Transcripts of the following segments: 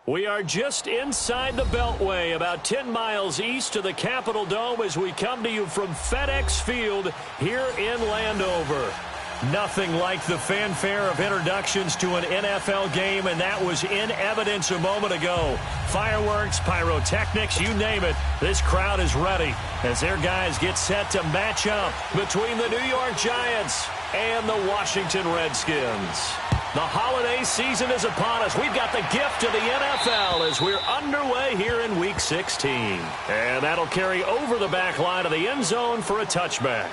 We are just inside the Beltway, about 10 miles east of the Capitol Dome as we come to you from FedEx Field here in Landover. Nothing like the fanfare of introductions to an NFL game, and that was in evidence a moment ago. Fireworks, pyrotechnics, you name it, this crowd is ready as their guys get set to match up between the New York Giants and the Washington Redskins. The holiday season is upon us. We've got the gift of the NFL as we're underway here in Week 16. And that'll carry over the back line of the end zone for a touchback.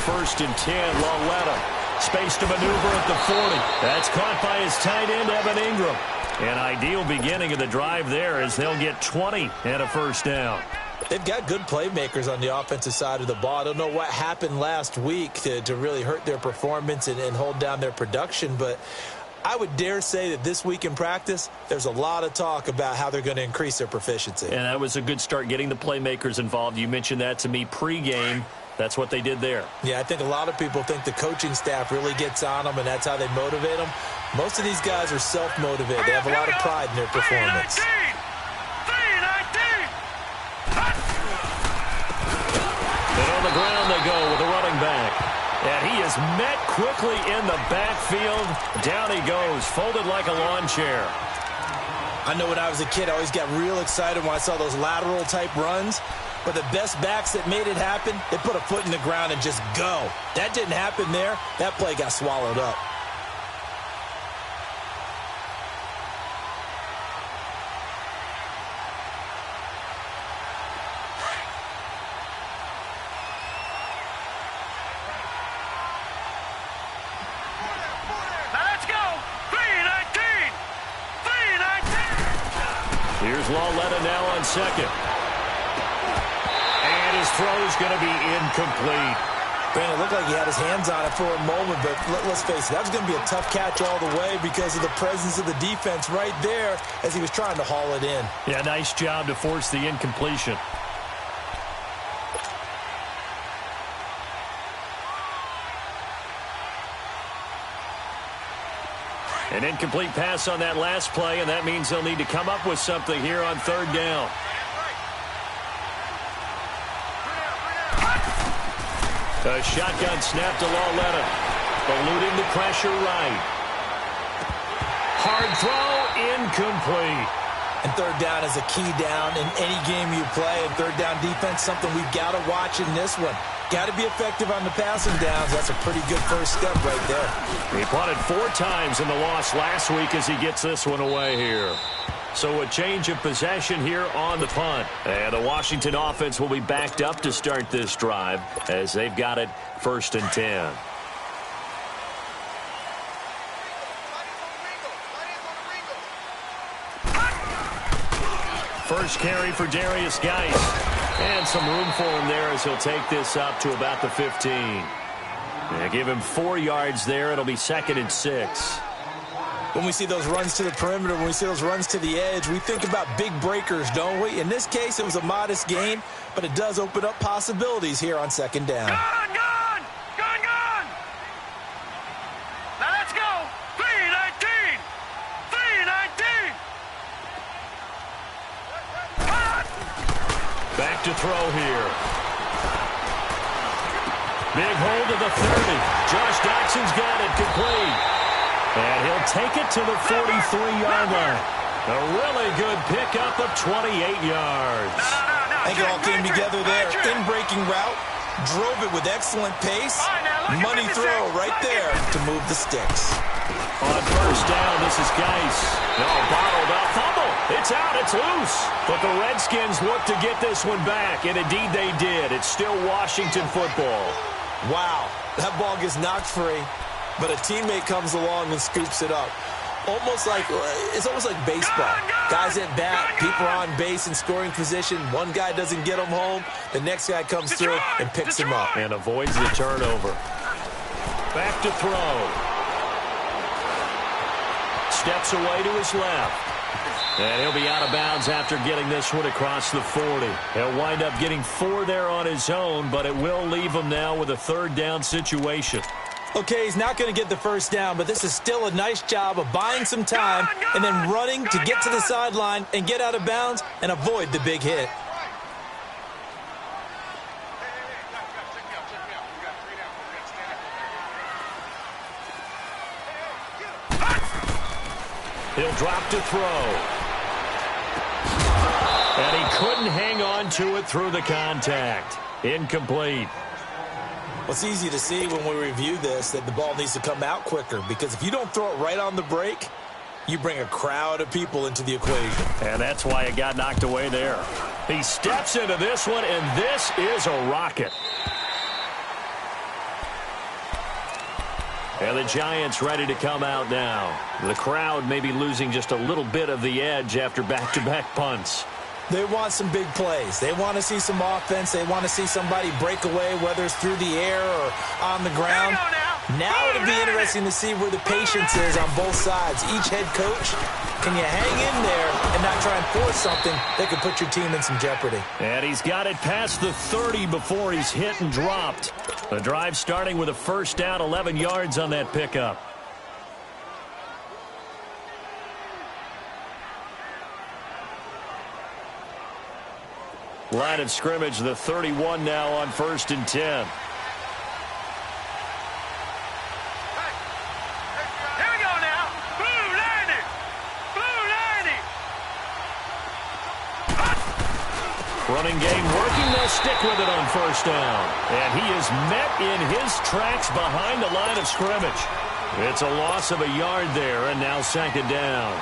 First and 10, Laletta. Space to maneuver at the 40. That's caught by his tight end, Evan Ingram. An ideal beginning of the drive there as they'll get 20 and a first down. They've got good playmakers on the offensive side of the ball. I don't know what happened last week to really hurt their performance and hold down their production, but I would dare say that this week in practice, there's a lot of talk about how they're going to increase their proficiency. And that was a good start getting the playmakers involved. You mentioned that to me pregame. That's what they did there. Yeah, I think a lot of people think the coaching staff really gets on them, and that's how they motivate them. Most of these guys are self-motivated. They have a lot of pride in their performance. And on the ground they go with the running back. And he is met quickly in the backfield. Down he goes, folded like a lawn chair. I know when I was a kid, I always got real excited when I saw those lateral-type runs. But the best backs that made it happen, they put a foot in the ground and just go. That didn't happen there. That play got swallowed up. Now let's go. 3-19. 3-19. Here's Laletta now on second. His throw is going to be incomplete. Brandon, it looked like he had his hands on it for a moment, but let's face it, that was going to be a tough catch all the way because of the presence of the defense right there as he was trying to haul it in. Yeah, nice job to force the incompletion. An incomplete pass on that last play, and that means they'll need to come up with something here on third down. A shotgun snap to Laletta. Eluding the pressure right. Hard throw, incomplete. And third down is a key down in any game you play. And third down defense, something we've got to watch in this one. Got to be effective on the passing downs. That's a pretty good first step right there. He punted 4 times in the loss last week as he gets this one away here. So a change of possession here on the punt. And the Washington offense will be backed up to start this drive as they've got it first and 10. First carry for Darius Geis. And some room for him there as he'll take this up to about the 15. And give him 4 yards there. It'll be second and 6. When we see those runs to the perimeter, when we see those runs to the edge, we think about big breakers, don't we? In this case, it was a modest gain, but it does open up possibilities here on second down. Gone! Now let's go. 3-19. 3-19. Back to throw here. Big hold of the 30. Josh Doxson's got it complete. And he'll take it to the 43-yard line. A really good pickup of 28 yards. I think it all came together there. In-breaking route, drove it with excellent pace. Money throw right there to move the sticks. On first down, this is Geis. No, bottled up. Fumble. It's out. It's loose. But the Redskins look to get this one back, and indeed they did. It's still Washington football. Wow, that ball gets knocked free, but a teammate comes along and scoops it up. almost like baseball. Guys at bat, people are on base in scoring position. One guy doesn't get them home. The next guy comes through and picks him up. And avoids the turnover. Back to throw. Steps away to his left. And he'll be out of bounds after getting this one across the 40. He'll wind up getting 4 there on his own, but it will leave him now with a third down situation. Okay, he's not going to get the first down, but this is still a nice job of buying some time and then running to get to the sideline and get out of bounds and avoid the big hit. He'll drop to throw. And he couldn't hang on to it through the contact. Incomplete. Well, it's easy to see when we review this that the ball needs to come out quicker, because if you don't throw it right on the break, you bring a crowd of people into the equation. And that's why it got knocked away there. He steps into this one, and this is a rocket. And the Giants ready to come out now. The crowd may be losing just a little bit of the edge after back-to-back punts. They want some big plays. They want to see some offense. They want to see somebody break away, whether it's through the air or on the ground. Now it'll be interesting to see where the patience is on both sides. Each head coach, can you hang in there and not try and force something that could put your team in some jeopardy? And he's got it past the 30 before he's hit and dropped. The drive starting with a first down, 11 yards on that pickup. Line of scrimmage, the 31 now on 1st and 10. Here we go now. Blue 90. Blue 90. Running game working. They'll stick with it on first down. And he is met in his tracks behind the line of scrimmage. It's a loss of a yard there, and now 2nd down.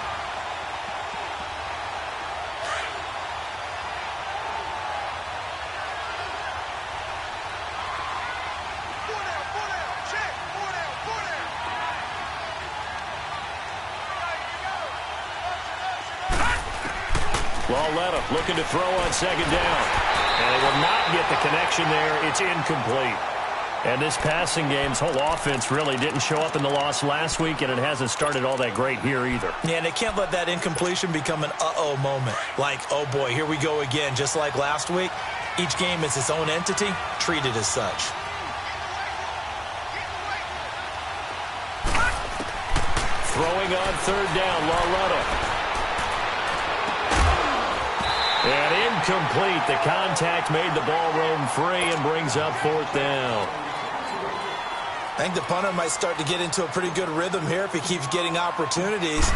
Lalletta looking to throw on 2nd down. And he will not get the connection there. It's incomplete. And this passing game's whole offense really didn't show up in the loss last week, and it hasn't started all that great here either. Yeah, and they can't let that incompletion become an uh-oh moment. Like, oh boy, here we go again. Just like last week, each game is its own entity, treated as such. Throwing on 3rd down, Lalletta. And incomplete. The contact made the ball roam free and brings up 4th down. I think the punter might start to get into a pretty good rhythm here if he keeps getting opportunities.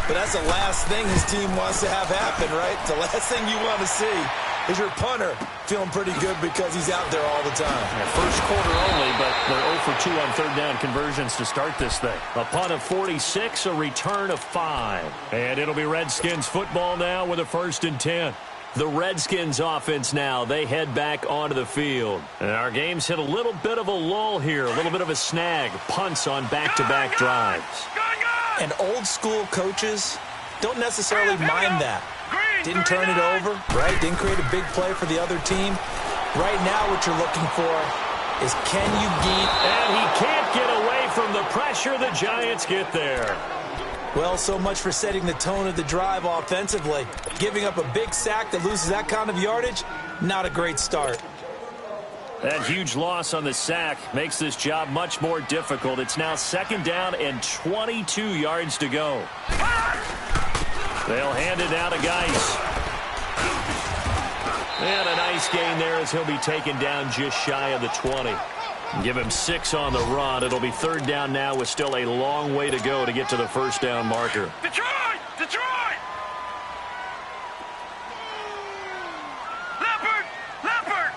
But that's the last thing his team wants to have happen, right? The last thing you want to see is your punter feeling pretty good because he's out there all the time. Yeah, first quarter only, but they're 0 for 2 on 3rd down conversions to start this thing. A punt of 46, a return of 5. And it'll be Redskins football now with a 1st and 10. The Redskins offense now, they head back onto the field. And our game's hit a little bit of a lull here, a little bit of a snag. Punts on back-to-back drives. And old school coaches don't necessarily mind that. Didn't turn it over, right? Didn't create a big play for the other team. Right now what you're looking for is can you beat? And he can't get away from the pressure. The Giants get there. Well, so much for setting the tone of the drive offensively. Giving up a big sack that loses that kind of yardage, not a great start. That huge loss on the sack makes this job much more difficult. It's now 2nd down and 22 yards to go. They'll hand it down to Geis. And a nice gain there as he'll be taken down just shy of the 20. Give him 6 on the run. It'll be 3rd down now with still a long way to go to get to the 1st down marker. Detroit! Detroit! Leopard! Leopard!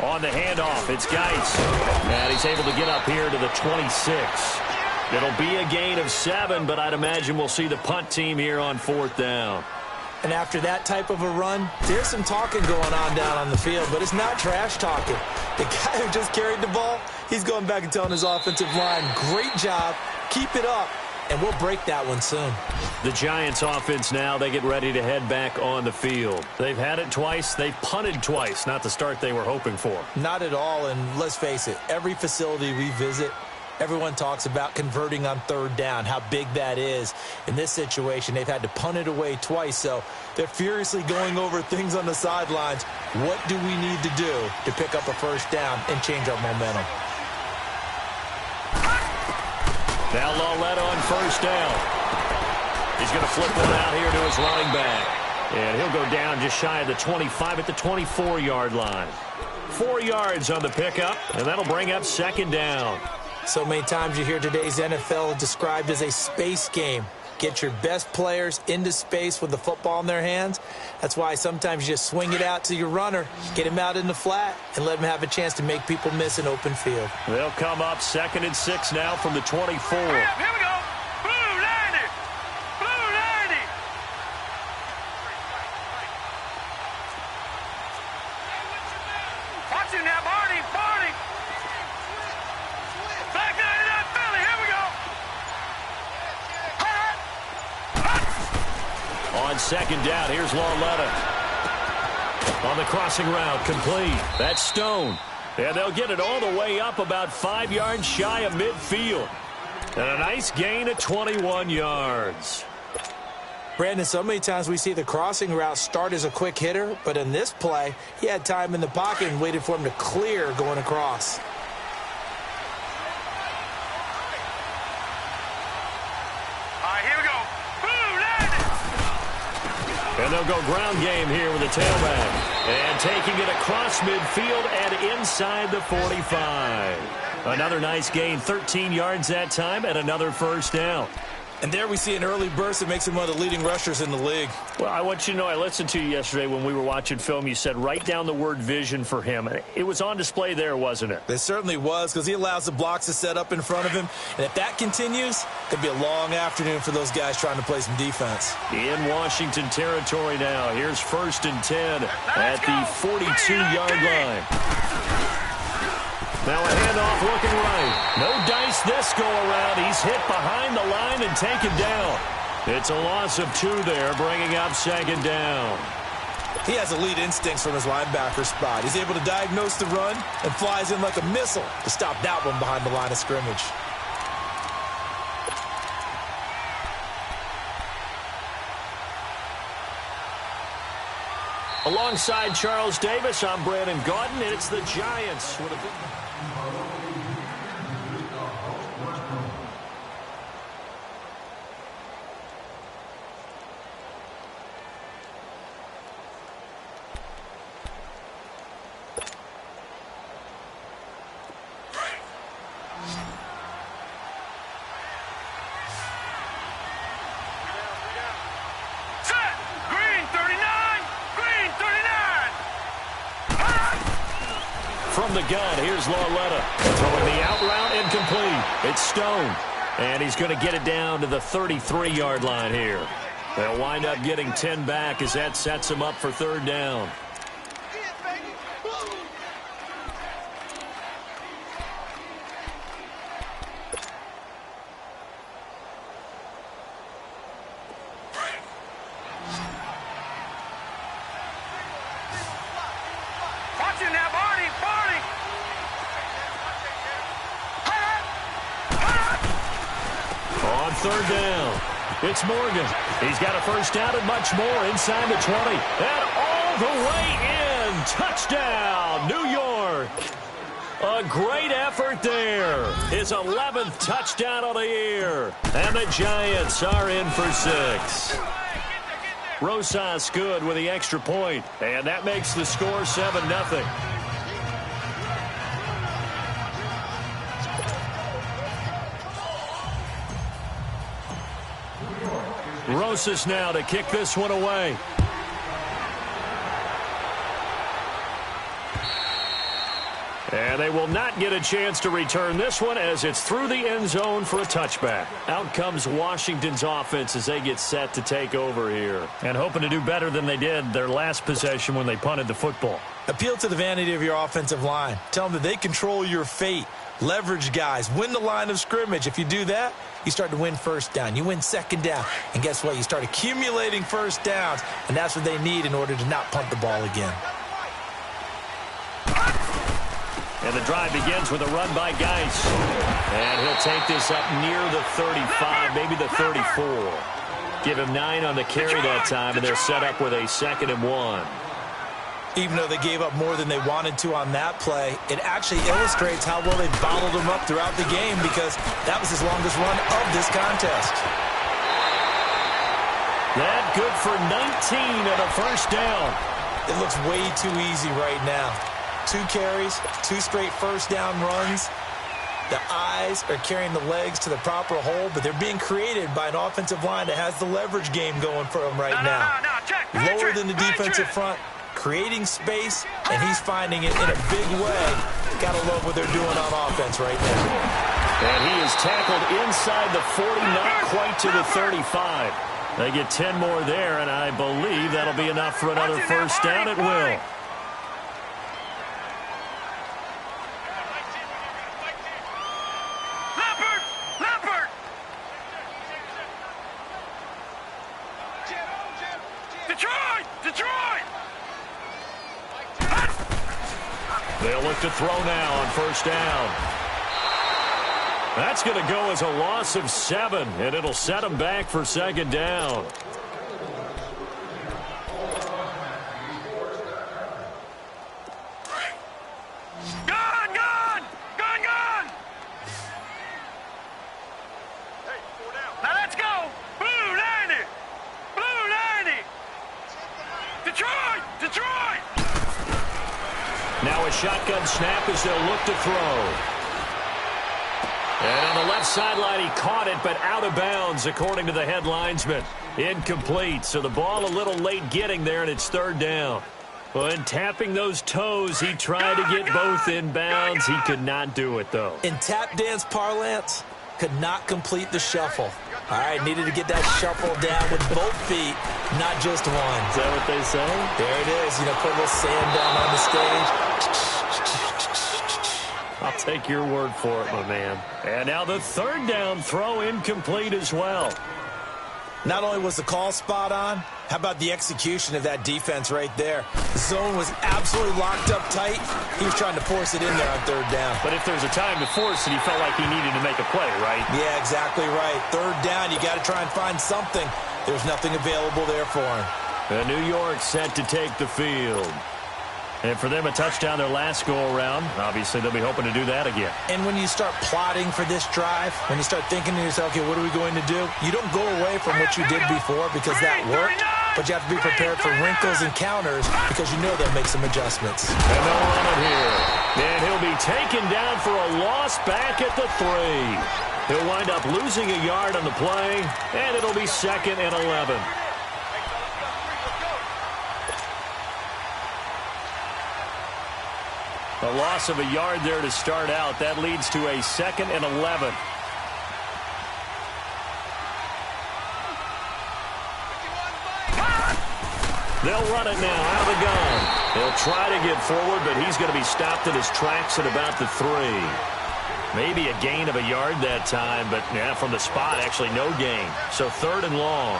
On the handoff, it's Geis. And he's able to get up here to the 26. It'll be a gain of 7, but I'd imagine we'll see the punt team here on 4th down. And after that type of a run, there's some talking going on down on the field, but it's not trash talking. The guy who just carried the ball, he's going back and telling his offensive line, great job Keep it up, and we'll break that one soon. The Giants offense now, they get ready to head back on the field. They've had it twice. They've punted twice. Not the start they were hoping for. Not at all, and let's face it, every facility we visit, everyone talks about converting on third down, how big that is. In this situation, they've had to punt it away twice, so they're furiously going over things on the sidelines. What do we need to do to pick up a first down and change our momentum? Now Lauletta on first down. He's going to flip one out here to his running back. And he'll go down just shy of the 25 at the 24-yard line. 4 yards on the pickup, and that'll bring up second down. So many times you hear today's NFL described as a space game. Get your best players into space with the football in their hands. That's why sometimes you just swing it out to your runner, get him out in the flat, and let him have a chance to make people miss an open field. They'll come up 2nd and 6 now from the 24. Here we go. Blue 90. Blue 90. Watch him now, Barney. Barney. Back 99 Philly. Here we go. On second down, here's Lauletta. On the crossing route, complete. That's Stone. And they'll get it all the way up about 5 yards shy of midfield. And a nice gain of 21 yards. Brandon, so many times we see the crossing route start as a quick hitter, but in this play, he had time in the pocket and waited for him to clear going across. And they'll go ground game here with the tailback. And taking it across midfield and inside the 45. Another nice gain, 13 yards that time, and another first down. And there we see an early burst that makes him one of the leading rushers in the league. Well, I want you to know, I listened to you yesterday when we were watching film. You said write down the word vision for him. It was on display there, wasn't it? It certainly was, because he allows the blocks to set up in front of him. And if that continues, it'll be a long afternoon for those guys trying to play some defense. In Washington territory now. Here's 1st and 10 at the 42-yard line. Now a handoff looking right. No dice this go-around. He's hit behind the line and taken down. It's a loss of 2 there, bringing up second down. He has elite instincts from his linebacker spot. He's able to diagnose the run and flies in like a missile to stop that one behind the line of scrimmage. Alongside Charles Davis, I'm Brandon Gaudin, and it's the Giants with a big... From the gun, here's Lauletta. Throwing the out route incomplete. It's Stone. And he's going to get it down to the 33-yard line here. They'll wind up getting 10 back as that sets him up for third down. Third down. It's Morgan. He's got a first down and much more inside the 20. And all the way in. Touchdown, New York. A great effort there. His 11th touchdown of the year. And the Giants are in for 6. Rosas good with the extra point. And that makes the score 7-0. Rosas now to kick this one away. And they will not get a chance to return this one as it's through the end zone for a touchback. Out comes Washington's offense as they get set to take over here. And hoping to do better than they did their last possession when they punted the football. Appeal to the vanity of your offensive line. Tell them that they control your fate. Leverage guys. Win the line of scrimmage. If you do that, you start to win first down. You win second down. And guess what? You start accumulating first downs. And that's what they need in order to not punt the ball again. And the drive begins with a run by Geis. And he'll take this up near the 35, maybe the 34. Give him 9 on the carry that time, and they're set up with a 2nd and 1. Even though they gave up more than they wanted to on that play, it actually illustrates how well they bottled them up throughout the game, because that was his longest run of this contest. That good for 19 and a first down. It looks way too easy right now. 2 carries, 2 straight first down runs. The eyes are carrying the legs to the proper hole, but they're being created by an offensive line that has the leverage game going for them right now. Lower than the defensive front, creating space, and he's finding it in a big way. Gotta love what they're doing on offense right now. And he is tackled inside the 40, not quite to the 35. They get 10 more there, and I believe that'll be enough for another first down at will. They'll look to throw now on first down. That's going to go as a loss of 7, and it'll set them back for 2nd down. Gone! Now let's go! Blue 90! Detroit! Now a shotgun snap as they'll look to throw. And on the left sideline, he caught it, but out of bounds, according to the head linesman. Incomplete, so the ball a little late getting there, and it's 3rd down. When tapping those toes, he tried to get both in bounds. He could not do it, though. In tap dance parlance, could not complete the shuffle. All right, needed to get that shuffle down with both feet, not just one. Is that what they say? There it is. You know, put a little sand down on the stage. I'll take your word for it, my man. And now the 3rd down throw incomplete as well. Not only was the call spot on, how about the execution of that defense right there? The zone was absolutely locked up tight. He was trying to force it in there on 3rd down. But if there's a time to force it, he felt like he needed to make a play, right? Yeah, exactly right. 3rd down, you got to try and find something. There's nothing available there for him. And New York set to take the field. And for them, a touchdown their last go-around. Obviously, they'll be hoping to do that again. And when you start plotting for this drive, when you start thinking to yourself, okay, what are we going to do? You don't go away from what you did before because that worked, but you have to be prepared for wrinkles and counters because you know they'll make some adjustments. And they'll run it here. And he'll be taken down for a loss back at the 3. He'll wind up losing a yard on the play, and it'll be 2nd and 11. A loss of a yard there to start out. That leads to a 2nd and 11. They'll run it now out of the gun. They'll try to get forward, but he's going to be stopped in his tracks at about the 3. Maybe a gain of a yard that time, but yeah, from the spot, actually no gain. So 3rd and long.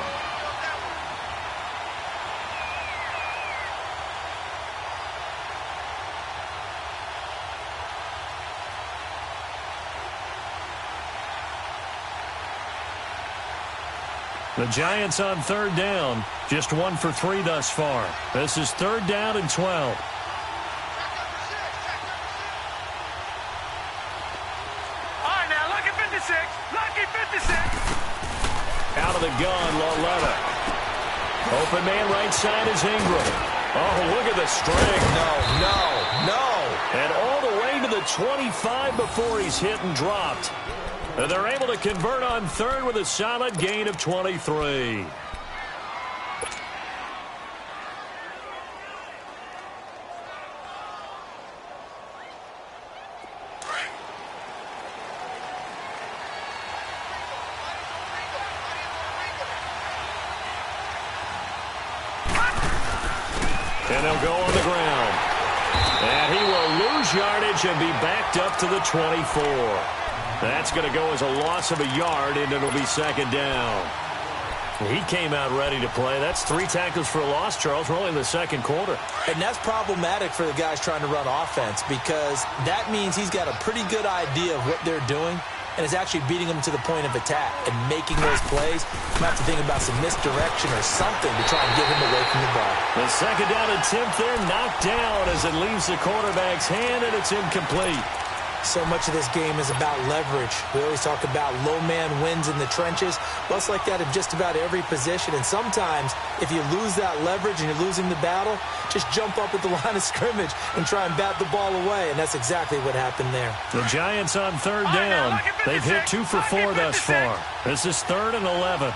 The Giants on 3rd down. Just 1 for 3 thus far. This is 3rd down and 12. All right, now, lucky 56. Lucky 56. Out of the gun, Lauletta. Open man right side is Ingram. Oh, look at the string. No. And all the way to the 25 before he's hit and dropped. And they're able to convert on 3rd with a solid gain of 23. And they'll go on the ground. And he will lose yardage and be backed up to the 24. That's going to go as a loss of a yard, and it'll be second down. He came out ready to play. That's 3 tackles for a loss, Charles. We're only in the second quarter. And that's problematic for the guys trying to run offense because that means he's got a pretty good idea of what they're doing and is actually beating them to the point of attack and making those plays. You have to think about some misdirection or something to try and get him away from the ball. The second down attempt there knocked down as it leaves the quarterback's hand, and it's incomplete. So much of this game is about leverage. We always talk about low man wins in the trenches. Well, it's like that in just about every position. And sometimes, if you lose that leverage and you're losing the battle, just jump up at the line of scrimmage and try and bat the ball away. And that's exactly what happened there. The Giants on third down. They've hit 2 for 4 thus far. This is 3rd and 11.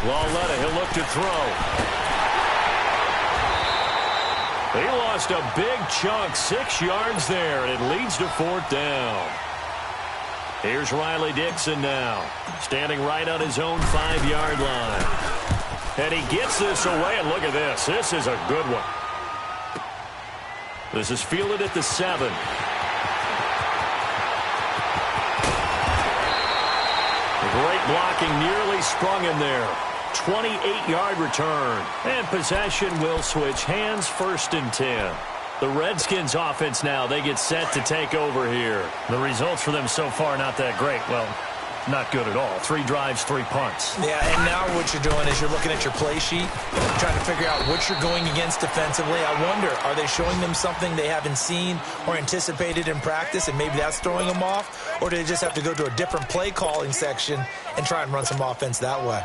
Lauletta, he'll look to throw. He lost a big chunk, 6 yards there, and it leads to 4th down. Here's Riley Dixon now, standing right on his own 5-yard line. And he gets this away, and look at this. This is a good one. This is fielded at the 7. Great blocking, nearly sprung him there. 28-yard return. And possession will switch hands, 1st and 10. The Redskins offense now, they get set to take over here. The results for them so far not that great. Well, not good at all. 3 drives, 3 punts. Yeah, and now what you're doing is you're looking at your play sheet, trying to figure out what you're going against defensively. I wonder, are they showing them something they haven't seen or anticipated in practice, and maybe that's throwing them off? Or do they just have to go to a different play calling section and try and run some offense that way?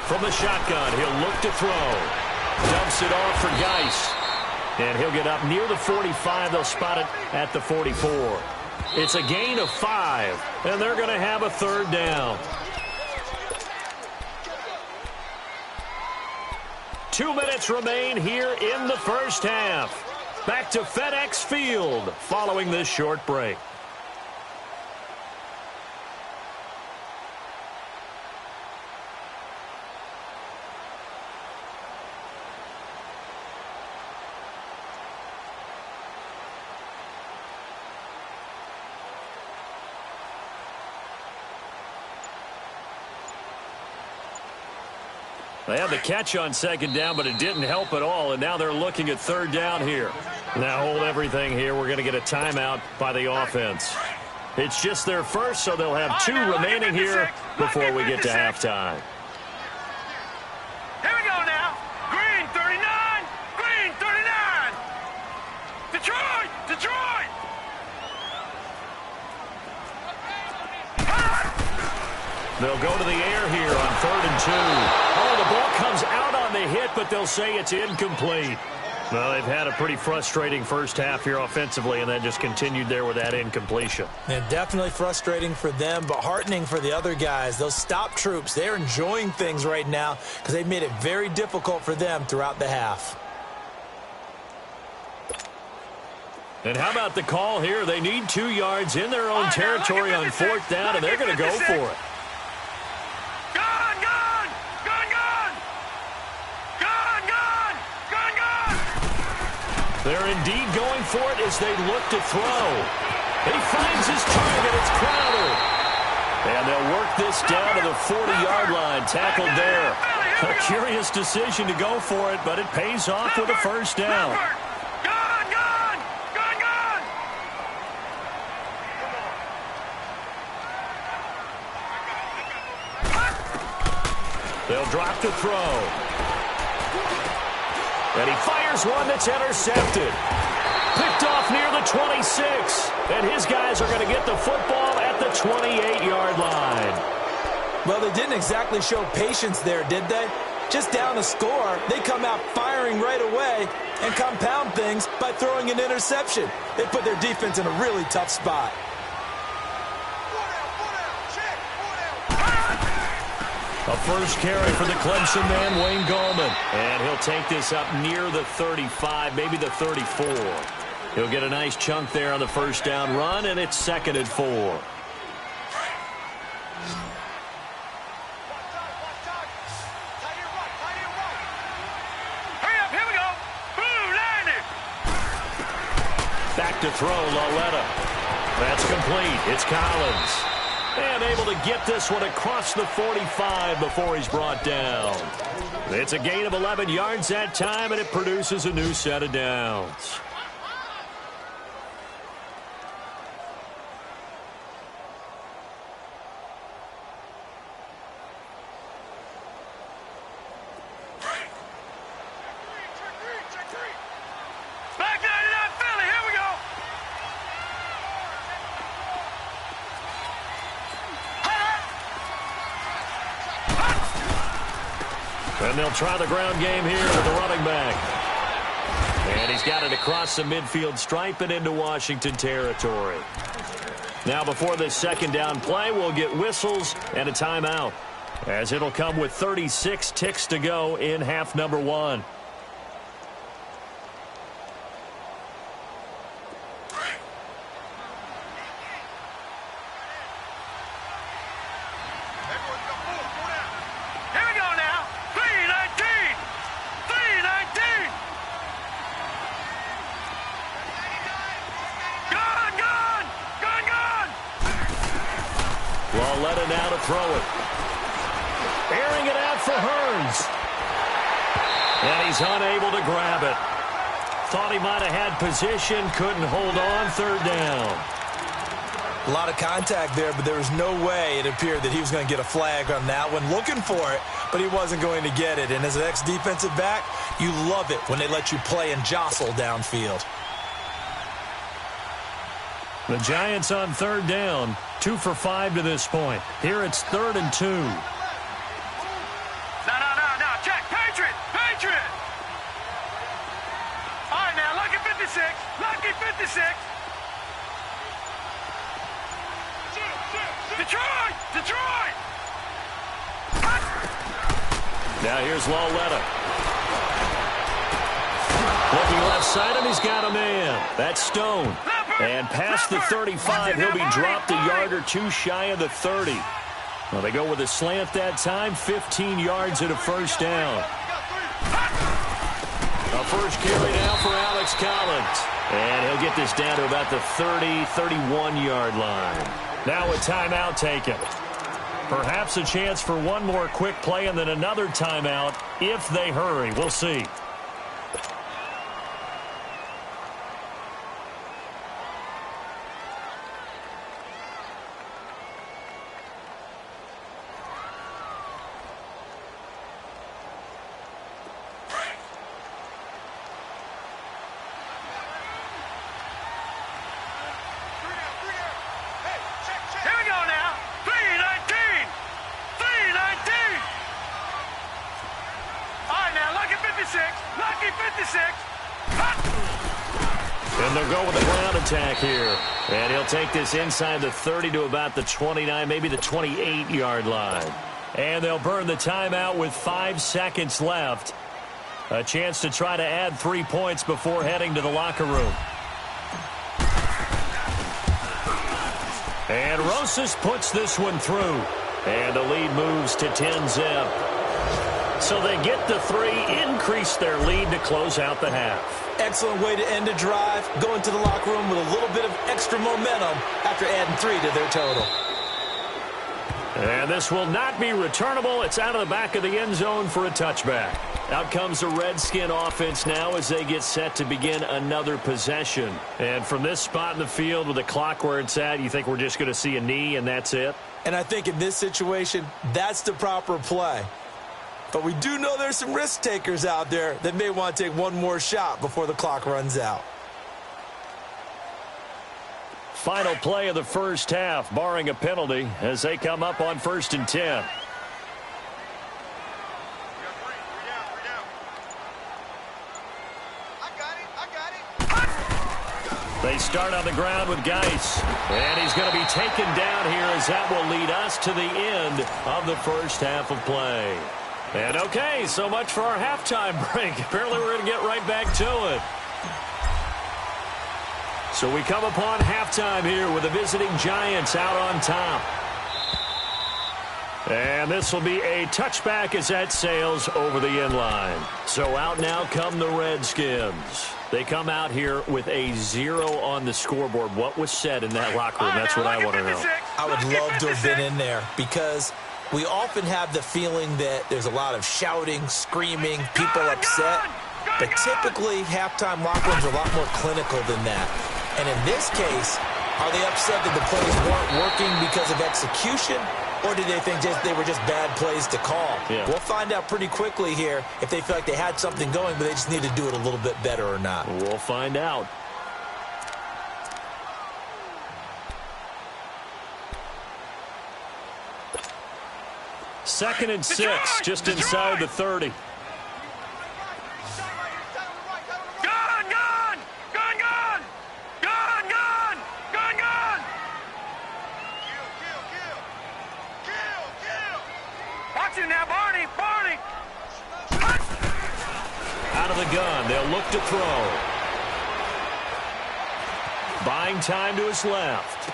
From the shotgun, he'll look to throw. Dumps it off for Geis. And he'll get up near the 45. They'll spot it at the 44. It's a gain of 5, and they're going to have a 3rd down. 2 minutes remain here in the first half. Back to FedEx Field following this short break. They had the catch on 2nd down, but it didn't help at all, and now they're looking at 3rd down here. Now hold everything here. We're going to get a timeout by the offense. It's just their first, so they'll have 2 remaining here before we get to halftime. Here we go now. Green 39. Green 39. Detroit. Detroit. They'll go to the air here on 3rd and 2. Oh, the ball comes out on the hit, but they'll say it's incomplete. Well, they've had a pretty frustrating first half here offensively, and then just continued there with that incompletion. Yeah, definitely frustrating for them, but heartening for the other guys. Those stop troops, they're enjoying things right now because they've made it very difficult for them throughout the half. And how about the call here? They need 2 yards in their own territory on 4th down, and they're going to go for it. They're indeed going for it as they look to throw. He finds his target. It's Crowder. And they'll work this down to the 40-yard line. Tackled there. A curious decision to go for it, but it pays off with a 1st down. They'll drop to throw. And he fires one that's intercepted. Picked off near the 26. And his guys are going to get the football at the 28-yard line. Well, they didn't exactly show patience there, did they? Just down a score, they come out firing right away and compound things by throwing an interception. They put their defense in a really tough spot. A first carry for the Clemson man, Wayne Gallman. And he'll take this up near the 35, maybe the 34. He'll get a nice chunk there on the first down run, and it's 2nd and 4. Hurry up, here we go. Boom, landed. Back to throw, Lauletta. That's complete. It's Collins. And able to get this one across the 45 before he's brought down. It's a gain of 11 yards that time, and it produces a new set of downs. Back 99 Philly, here we go. And they'll try the ground game here with the running back. And he's got it across the midfield stripe and into Washington territory. Now before this second down play, we'll get whistles and a timeout, as it'll come with 36 ticks to go in half number 1. Here we go now. 319. 319. Gone, gone. Gone, gone. Lauletta now to throw it. Airing it out for Hearns. And he's unable to grab it. Thought he might have had position, couldn't hold on, 3rd down. A lot of contact there, but there was no way it appeared that he was going to get a flag on that one. Looking for it, but he wasn't going to get it. And as an ex-defensive back, you love it when they let you play and jostle downfield. The Giants on 3rd down, 2 for 5 to this point. Here it's 3rd and 2. No. Check. Patriot. Patriot. All right, now, lucky 56. Lucky 56. Detroit! Detroit! Now here's Lauletta. Looking left side, and he's got a man. That's Stone. And past the 35, he'll be dropped a yard or two shy of the 30. Well, they go with a slant that time, 15 yards and a first down. A first carry down for Alex Collins. And he'll get this down to about the 30, 31-yard line. Now a timeout taken. Perhaps a chance for one more quick play and then another timeout if they hurry. We'll see. And they'll go with the ground attack here. And he'll take this inside the 30 to about the 29, maybe the 28-yard line. And they'll burn the timeout with 5 seconds left. A chance to try to add 3 points before heading to the locker room. And Rosas puts this one through. And the lead moves to 10-zip. So they get the 3, increase their lead to close out the half. Excellent way to end a drive. Go into the locker room with a little bit of extra momentum after adding 3 to their total. And this will not be returnable. It's out of the back of the end zone for a touchback. Out comes the Redskin offense now as they get set to begin another possession. And from this spot in the field with the clock where it's at, you think we're just going to see a knee and that's it? And I think in this situation, that's the proper play. But we do know there's some risk takers out there that may want to take one more shot before the clock runs out. Final play of the first half, barring a penalty, as they come up on 1st and 10. They They start on the ground with Geis. And he's going to be taken down here as that will lead us to the end of the first half of play. And okay, so much for our halftime break. Apparently we're going to get right back to it. So we come upon halftime here with the visiting Giants out on top. And this will be a touchback as that sails over the end line. So out now come the Redskins. They come out here with a 0 on the scoreboard. What was said in that locker room? That's what I want to know. I would love to have been in there because we often have the feeling that there's a lot of shouting, screaming, people upset. But typically, halftime locker rooms are a lot more clinical than that. And in this case, are they upset that the plays weren't working because of execution? Or do they think they were just bad plays to call? Yeah. We'll find out pretty quickly here if they feel like they had something going, but they just need to do it a little bit better or not. We'll find out. Second and 6, just inside the 30. Out of the gun, they'll look to throw. Buying time to his left.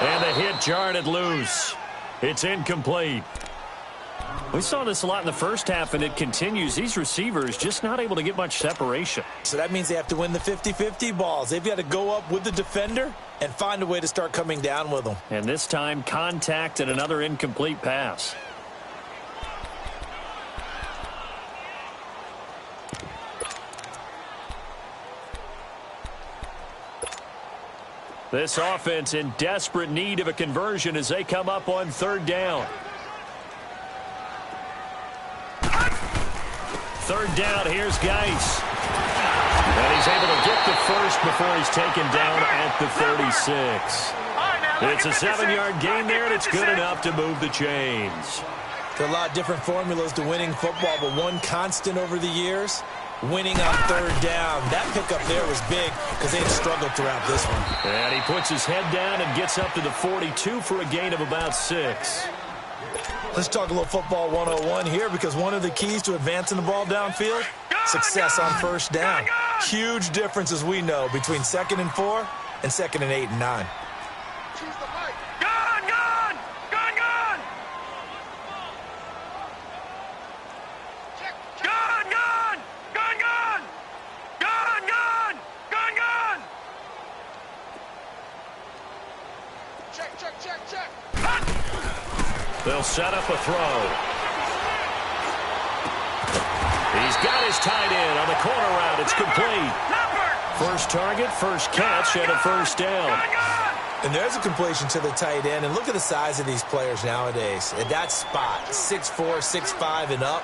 And the hit jarred it loose. It's incomplete. We saw this a lot in the first half, and it continues. These receivers just not able to get much separation. So that means they have to win the 50-50 balls. They've got to go up with the defender and find a way to start coming down with them. And this time, contact and another incomplete pass. This offense in desperate need of a conversion as they come up on third down. Third down, here's Geis. And he's able to get the first before he's taken down at the 36. It's a 7-yard gain there, and it's good enough to move the chains. There are a lot of different formulas to winning football, but one constant over the years, winning on third down. That pickup there was big because they had struggled throughout this one. And he puts his head down and gets up to the 42 for a gain of about 6. Let's talk a little football 101 here because one of the keys to advancing the ball downfield, success on first down. Huge difference, as we know, between 2nd and 4 and 2nd and 8 and 9. They'll set up a throw. He's got his tight end on the corner route. It's complete. First target, first catch, and a first down. And there's a completion to the tight end. And look at the size of these players nowadays. At that spot, 6'4", 6'5", and up.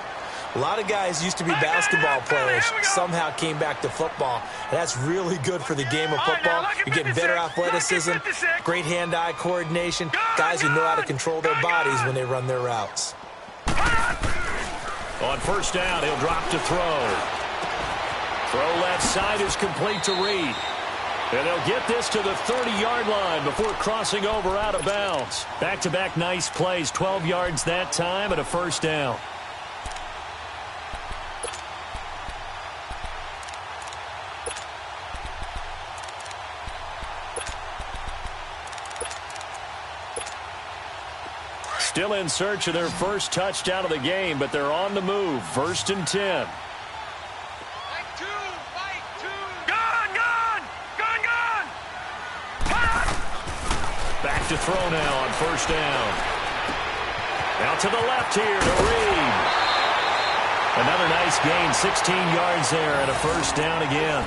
A lot of guys used to be basketball players, somehow came back to football. And that's really good for the game of football. You're getting better athleticism, great hand-eye coordination, guys who know how to control their bodies when they run their routes. On first down, he'll drop to throw. Throw left side is complete to Reed. And they'll get this to the 30-yard line before crossing over out of bounds. Back-to-back nice plays, 12 yards that time and a first down. Still in search of their first touchdown of the game, but they're on the move. 1st and 10. Back to throw now on first down. Out to the left here to Reed. Another nice gain, 16 yards there and a first down again.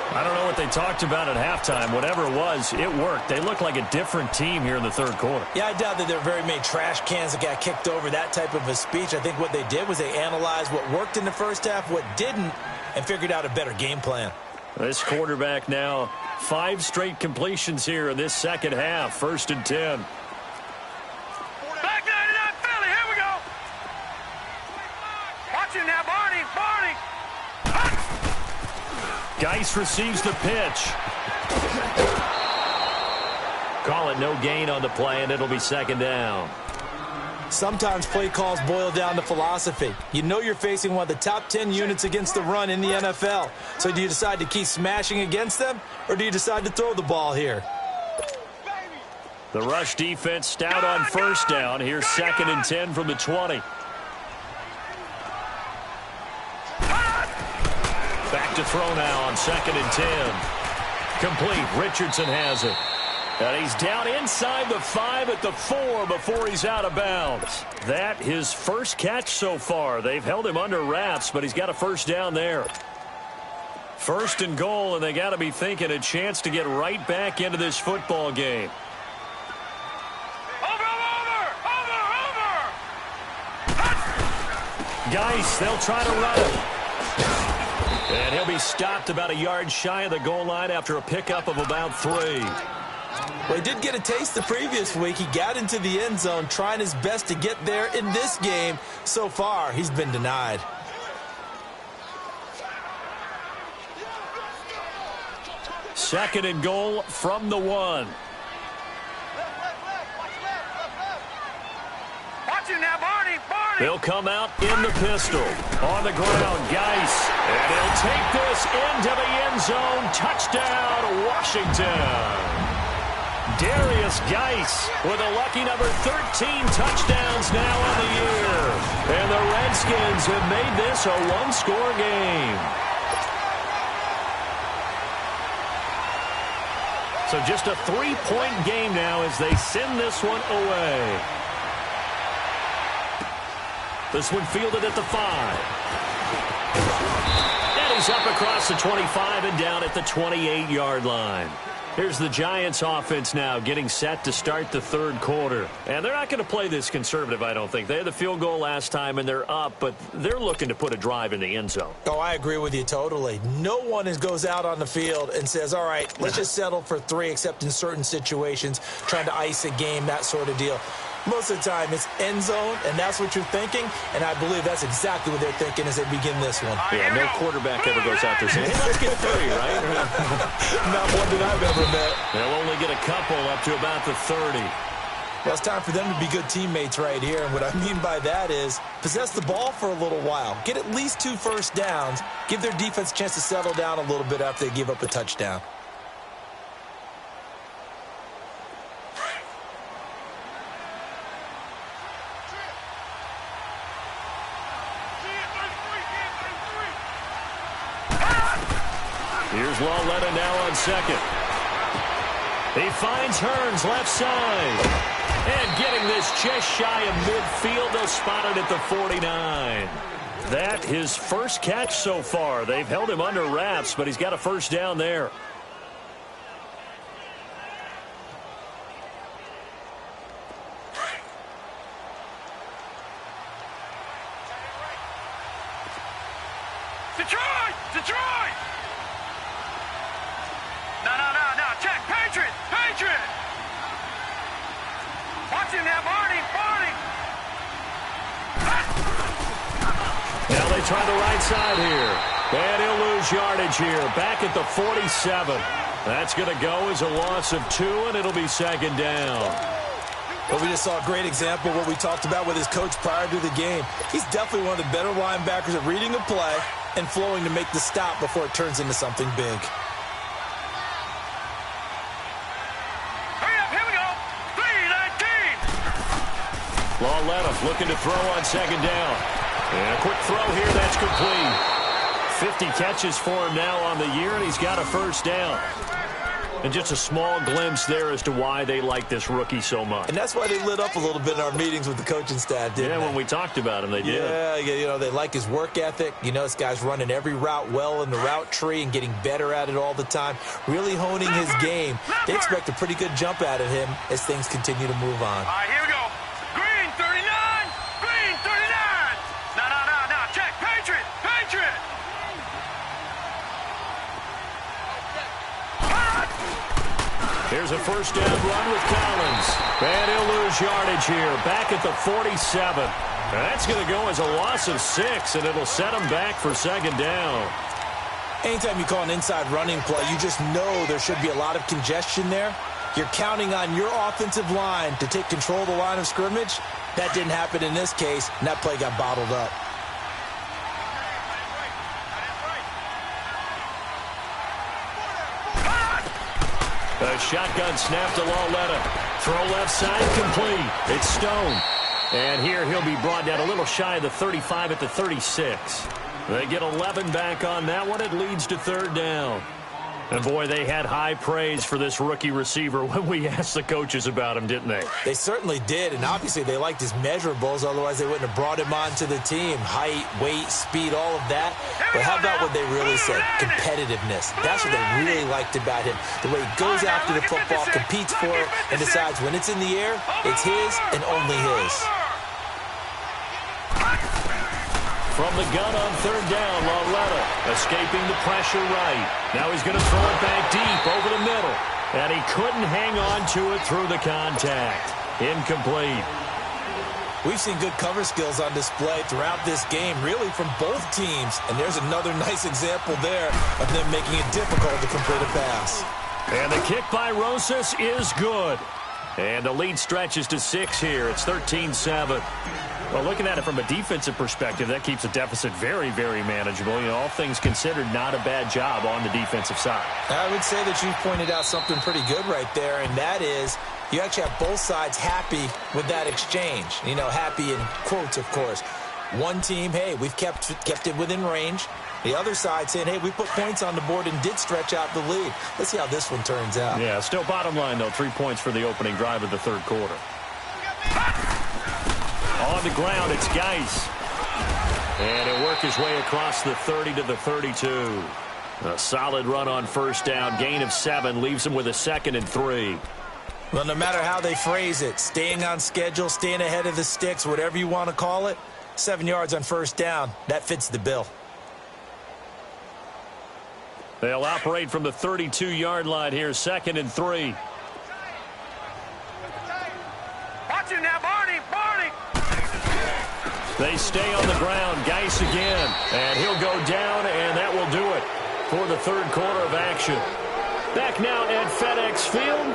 I don't know what they talked about at halftime. Whatever it was, it worked. They look like a different team here in the third quarter. Yeah, I doubt that there are very many trash cans that got kicked over, that type of a speech. I think what they did was they analyzed what worked in the first half, what didn't, and figured out a better game plan. This quarterback now, 5 straight completions here in this second half. 1st and 10. Back 99 Philly, here we go. Watch it now, Barney. Geis receives the pitch. Call it no gain on the play, and it'll be second down. Sometimes play calls boil down to philosophy. You know you're facing one of the top 10 units against the run in the NFL. So do you decide to keep smashing against them, or do you decide to throw the ball here? The rush defense stout on first down. Here's 2nd and 10 from the 20. Back to throw now on 2nd and 10. Complete. Richardson has it. And he's down inside the 5 at the 4 before he's out of bounds. That his first catch so far. They've held him under wraps, but he's got a first down there. 1st and goal, and they got to be thinking a chance to get right back into this football game. Geis, they'll try to run it. And he'll be stopped about a yard shy of the goal line after a pickup of about 3. Well, he did get a taste the previous week. He got into the end zone trying his best to get there in this game. So far, he's been denied. Second and goal from the 1. Watch him now, Barney. They'll come out in the pistol. On the ground, Geis. And he'll take this into the end zone. Touchdown, Washington. Darius Geis with a lucky number 13 touchdowns now on the year. And the Redskins have made this a one-score game. So just a 3-point game now as they send this one away. This one fielded at the 5. And he's up across the 25 and down at the 28-yard line. Here's the Giants offense now getting set to start the 3rd quarter. And they're not going to play this conservative, I don't think. They had the field goal last time, and they're up, but they're looking to put a drive in the end zone. Oh, I agree with you totally. No one goes out on the field and says, all right, let's just settle for 3, except in certain situations, trying to ice a game, that sort of deal. Most of the time, it's end zone, and that's what you're thinking, and I believe that's exactly what they're thinking as they begin this one. Yeah, no quarterback ever goes out there saying, hey, let's get 3, right? Not one that I've ever met. They'll only get a couple up to about the 30. Well, it's time for them to be good teammates right here, and what I mean by that is possess the ball for a little while, get at least 2 first downs, give their defense a chance to settle down a little bit after they give up a touchdown. Here's Lawletta now on 2nd. He finds Hearns left side. And getting this just shy of midfield, they'll spot it at the 49. That his first catch so far. They've held him under wraps, but he's got a first down there. Detroit! Detroit! No, check, Patriot! Patriot! Watch him now, Barney! Now they try the right side here. And he'll lose yardage here. Back at the 47. That's going to go as a loss of 2, and it'll be second down. Well, we just saw a great example of what we talked about with his coach prior to the game. He's definitely one of the better linebackers at reading a play and flowing to make the stop before it turns into something big. Hurry up, here we go! 3-19! Lawletta looking to throw on second down. And a quick throw here, that's complete. 50 catches for him now on the year, and he's got a first down. And just a small glimpse there as to why they like this rookie so much. And that's why they lit up a little bit in our meetings with the coaching staff, didn't they? When we talked about him, they did. Yeah, they like his work ethic. You know, this guy's running every route well in the route tree and getting better at it all the time, really honing his game. They expect a pretty good jump out of him as things continue to move on. All right, here we go. Green, 39! Green, 39! No, check, Patriot! Here's a first down run with Collins. And he'll lose yardage here. Back at the 47. That's going to go as a loss of 6, and it'll set him back for second down. Anytime you call an inside running play, you just know there should be a lot of congestion there. You're counting on your offensive line to take control of the line of scrimmage. That didn't happen in this case, and that play got bottled up. A shotgun snap to Lauletta. Throw left side, complete. It's Stone. And here he'll be brought down a little shy of the 35 at the 36. They get 11 back on that one. It leads to third down. And, boy, they had high praise for this rookie receiver when we asked the coaches about him, didn't they? They certainly did, and obviously they liked his measurables. Otherwise, they wouldn't have brought him onto the team. Height, weight, speed, all of that. But how about what they really said? Competitiveness. That's what they really liked about him. The way he goes after the football, competes for it, and decides when it's in the air, it's his and only his. From the gun on third down, Lauletta escaping the pressure right. Now he's going to throw it back deep over the middle. And he couldn't hang on to it through the contact. Incomplete. We've seen good cover skills on display throughout this game, really from both teams. And there's another nice example there of them making it difficult to complete a pass. And the kick by Rosas is good. And the lead stretches to 6 here. It's 13-7. Well, looking at it from a defensive perspective, that keeps the deficit very, very manageable. You know, all things considered, not a bad job on the defensive side. I would say that you pointed out something pretty good right there, and that is you actually have both sides happy with that exchange. You know, happy in quotes, of course. One team, hey, we've kept it within range. The other side saying, hey, we put points on the board and did stretch out the lead. Let's see how this one turns out. Yeah, still bottom line, though, 3 points for the opening drive of the third quarter. On the ground, it's Geis. And he'll work his way across the 30 to the 32. A solid run on first down. Gain of 7 leaves him with a 2nd and 3. Well, no matter how they phrase it, staying on schedule, staying ahead of the sticks, whatever you want to call it, 7 yards on first down, that fits the bill. They'll operate from the 32-yard line here, 2nd and 3. Watch him now, Barney! They stay on the ground. Geis again. And he'll go down, and that will do it for the third quarter of action. Back now at FedEx Field.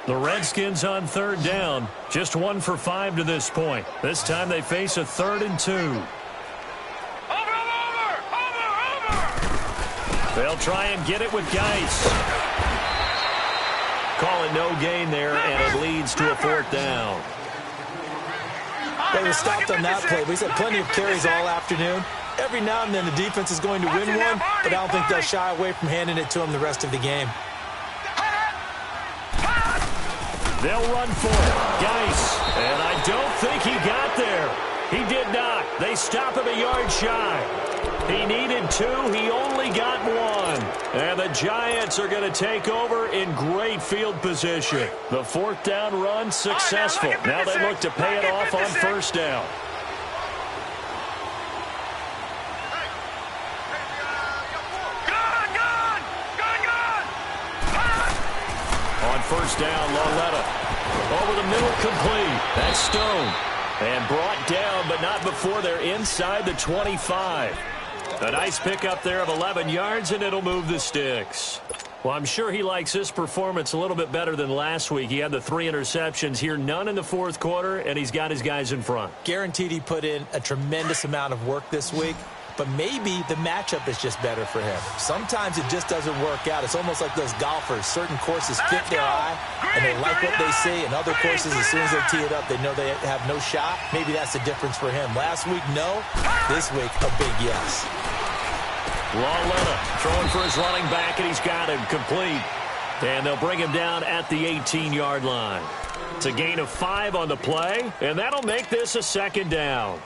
The Redskins on third down. Just 1 for 5 to this point. This time they face a 3rd and 2. They'll try and get it with Geis. Call it no gain there, and it leads to a 4th down. They were stopped on that play. We've had plenty of carries all afternoon. Every now and then the defense is going to win one, but I don't think they'll shy away from handing it to them the rest of the game. They'll run for it. Geis. And I don't think he got there. He did not. They stop him a yard shy. He needed 2. He only got 1. And the Giants are going to take over in great field position. The 4th down run successful. Now they look to pay it off on first down. On first down, Lauletta. Over the middle, complete. That's Stone. And brought down, but not before they're inside the 25. A nice pickup there of 11 yards, and it'll move the sticks. Well, I'm sure he likes this performance a little bit better than last week. He had the 3 interceptions here, none in the 4th quarter, and he's got his guys in front. Guaranteed he put in a tremendous amount of work this week, but maybe the matchup is just better for him. Sometimes it just doesn't work out. It's almost like those golfers. Certain courses fit their eye, and they like what they see, and other courses, as soon as they tee it up, they know they have no shot. Maybe that's the difference for him. Last week, no. This week, a big yes. Lauletta throwing for his running back, and he's got him complete. And they'll bring him down at the 18-yard line. It's a gain of 5 on the play, and that'll make this a 2nd down.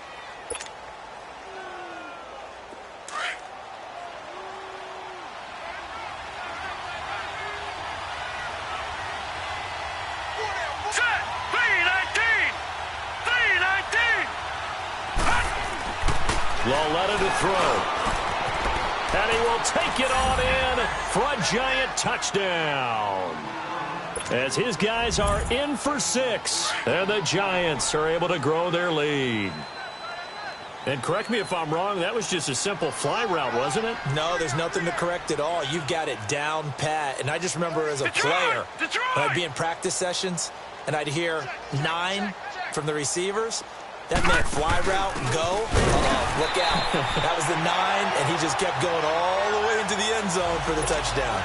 Lauletta to throw. And he will take it on in for a giant touchdown. As his guys are in for 6, and the Giants are able to grow their lead. And correct me if I'm wrong, that was just a simple fly route, wasn't it? No, there's nothing to correct at all. You've got it down pat. And I just remember as a player, when I'd be in practice sessions, and I'd hear 9 from the receivers. That meant fly route, go. Look out. That was the 9, and he just kept going all the way into the end zone for the touchdown.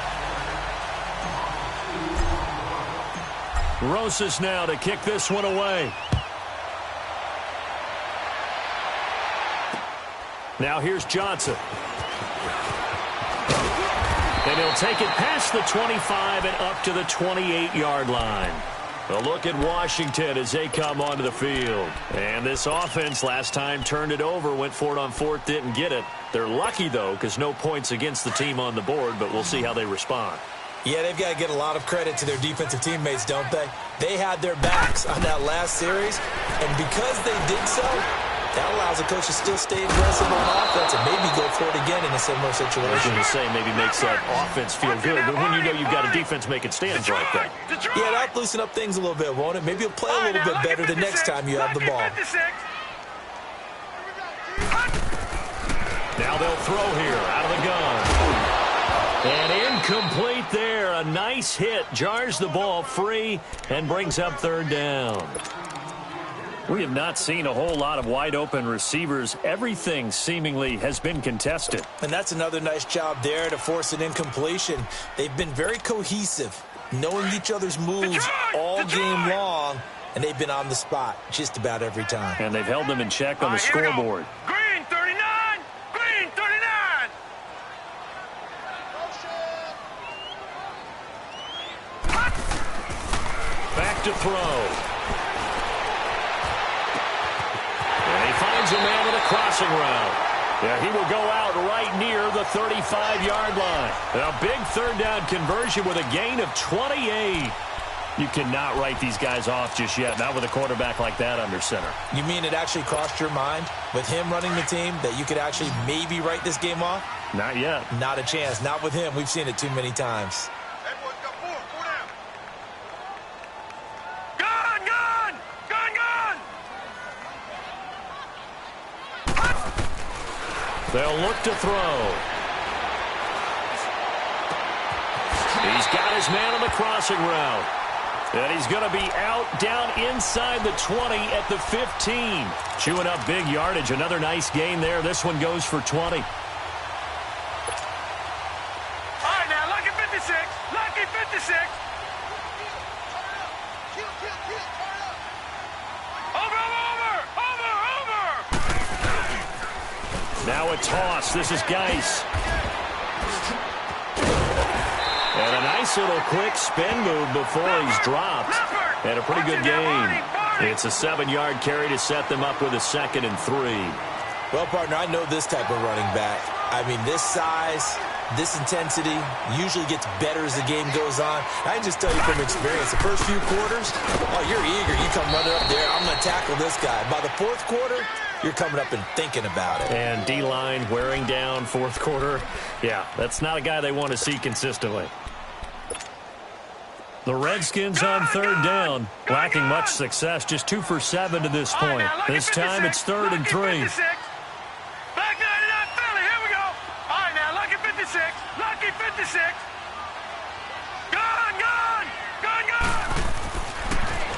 Rosas now to kick this one away. Now here's Johnson. And he'll take it past the 25 and up to the 28-yard line. A look at Washington as they come onto the field. And this offense last time turned it over, went for it on 4th, didn't get it. They're lucky, though, because no points against the team on the board, but we'll see how they respond. Yeah, they've got to get a lot of credit to their defensive teammates, don't they? They had their backs on that last series, and because they did so, that allows a coach to still stay aggressive on offense and maybe go for it again in a similar situation. I was going to say maybe makes that offense feel good, but when you know you've got a defense making stands like that. Yeah, that'll loosen up things a little bit, won't it? Maybe you'll play a little bit better the next time you have the ball. Now they'll throw here out of the gun. And incomplete there. A nice hit. Jars the ball free and brings up 3rd down. We have not seen a whole lot of wide-open receivers. Everything seemingly has been contested. And that's another nice job there to force an incompletion. They've been very cohesive, knowing each other's moves all game long, and they've been on the spot just about every time. And they've held them in check on the scoreboard. Green 39! Green 39! Back to throw. Finds a man with a crossing route. Yeah, he will go out right near the 35-yard line. A big 3rd down conversion with a gain of 28. You cannot write these guys off just yet, not with a quarterback like that under center. You mean it actually crossed your mind with him running the team that you could actually maybe write this game off? Not yet. Not a chance. Not with him. We've seen it too many times. They'll look to throw. He's got his man on the crossing route. And he's going to be out down inside the 20 at the 15. Chewing up big yardage. Another nice gain there. This one goes for 20. All right, now, lucky 56. Lucky 56. Now a toss. This is Geis. And a nice little quick spin move before he's dropped. And a pretty good gain. It's a 7-yard carry to set them up with a 2nd and 3. Well, partner, I know this type of running back. I mean, this size, this intensity usually gets better as the game goes on. I can just tell you from experience, the first few quarters, oh, you're eager. You come running up there. I'm going to tackle this guy. By the 4th quarter, you're coming up and thinking about it. And D-line wearing down 4th quarter. Yeah, that's not a guy they want to see consistently. The Redskins on 3rd down, lacking much success, just 2 for 7 to this point. This time it's 3rd and 3. Back 99 Philly, here we go. All right, now, lucky 56. Lucky 56. Gone, gone, gone, gone.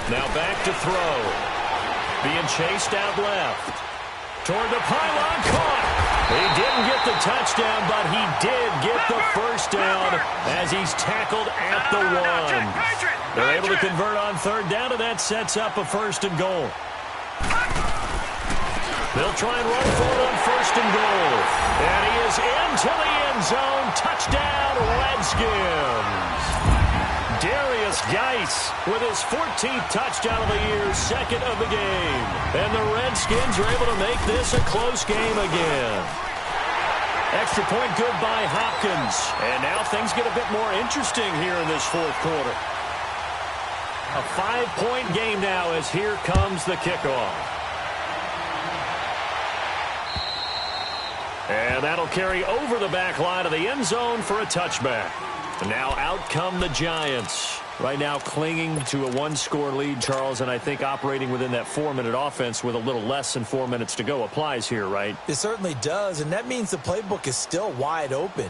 Now back to throw. Being chased out left. Toward the pylon, caught. He didn't get the touchdown, but he did get the first down as he's tackled at the 1. They're able to convert on 3rd down, and that sets up a 1st and goal. They'll try and run for it on 1st and goal. And he is into the end zone. Touchdown, Redskins. Darius Geis with his 14th touchdown of the year, 2nd of the game. And the Redskins are able to make this a close game again. Extra point good by Hopkins. And now things get a bit more interesting here in this 4th quarter. A 5-point game now as here comes the kickoff. And that'll carry over the back line of the end zone for a touchback. And now out come the Giants. Right now clinging to a one-score lead, Charles, and I think operating within that 4-minute offense with a little less than 4 minutes to go applies here, right? It certainly does, and that means the playbook is still wide open.